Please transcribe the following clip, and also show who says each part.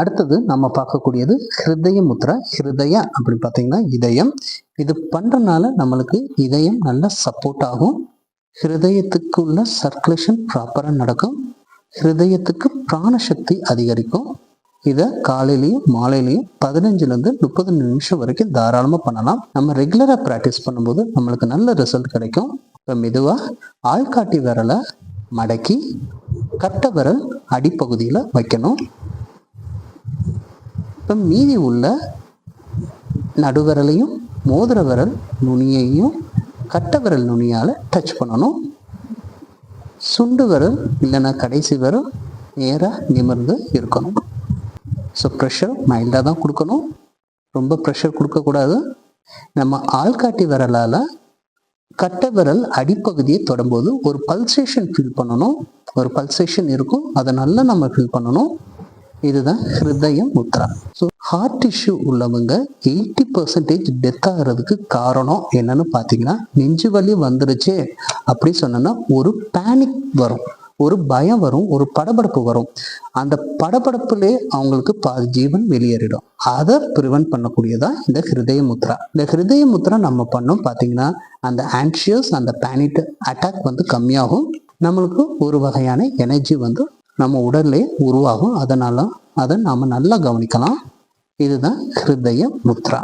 Speaker 1: அடுத்தது நம்ம பார்க்கக்கூடியது ஹிருதய முத்ரா. ஹிருதய அப்படி பார்த்தீங்கன்னா இதயம். இது பண்றதுனால நம்மளுக்கு இதயம் நல்லா சப்போர்ட் ஆகும். ஹிருதயத்துக்குள்ள சர்க்குலேஷன் ப்ராப்பராக நடக்கும். ஹிருதயத்துக்கு பிராணசக்தி அதிகரிக்கும். இதை காலையிலையும் மாலையிலையும் 15லேருந்து 30 நிமிஷம் வரைக்கும் தாராளமாக பண்ணலாம். நம்ம ரெகுலராக ப்ராக்டிஸ் பண்ணும்போது நம்மளுக்கு நல்ல ரிசல்ட் கிடைக்கும். இப்போ மெதுவாக ஆள்காட்டி விரலை மடக்கி கட்டை விரல் அடிப்பகுதியில் வைக்கணும். இப்போ மீதி உள்ள நடுவிரலையும் மோதிர விரல் நுனியையும் கட்டை விரல் நுனியால் டச் பண்ணணும். சுண்டு விரல் இல்லைன்னா கடைசி விரல் நேராக நிமிர்ந்து இருக்கணும். ஸோ ப்ரெஷர் மைல்டாக தான் கொடுக்கணும், ரொம்ப ப்ரெஷர் கொடுக்கக்கூடாது. நம்ம ஆள்காட்டி விரலால் கட்டை விரல் அடிப்பகுதியை தொடும்போது ஒரு பல்சேஷன் ஃபீல் பண்ணணும். ஒரு பல்சேஷன் இருக்கும், அதை நல்லா நம்ம ஃபீல் பண்ணணும். இதுதான் ஹிருதய முத்ரா. ஸோ ஹார்ட் டிஷ்யூ உள்ளவங்க 80% டெத் ஆகிறதுக்கு காரணம் என்னன்னு பார்த்தீங்கன்னா, நெஞ்சு வலி வந்துருச்சு அப்படி சொன்னோன்னா ஒரு பேனிக் வரும், ஒரு பயம் வரும், ஒரு படபடப்பு வரும். அந்த படபடப்புலே அவங்களுக்கு பாதி ஜீவன் வெளியேறிடும். அதை ப்ரிவென்ட் பண்ணக்கூடியதா இந்த ஹிருதய முத்ரா. இந்த ஹிருதய முத்ரா நம்ம பண்ணோம் பார்த்தீங்கன்னா, அந்த ஆன்ஷியஸ் அந்த பேனிக் அட்டாக் வந்து கம்மியாகும். நம்மளுக்கு ஒரு வகையான எனர்ஜி வந்து நம்ம உடல்லே உருவாகும். அதனால அதை நாம் நல்லா கவனிக்கலாம். இதுதான் ஹிருதய முத்ரா.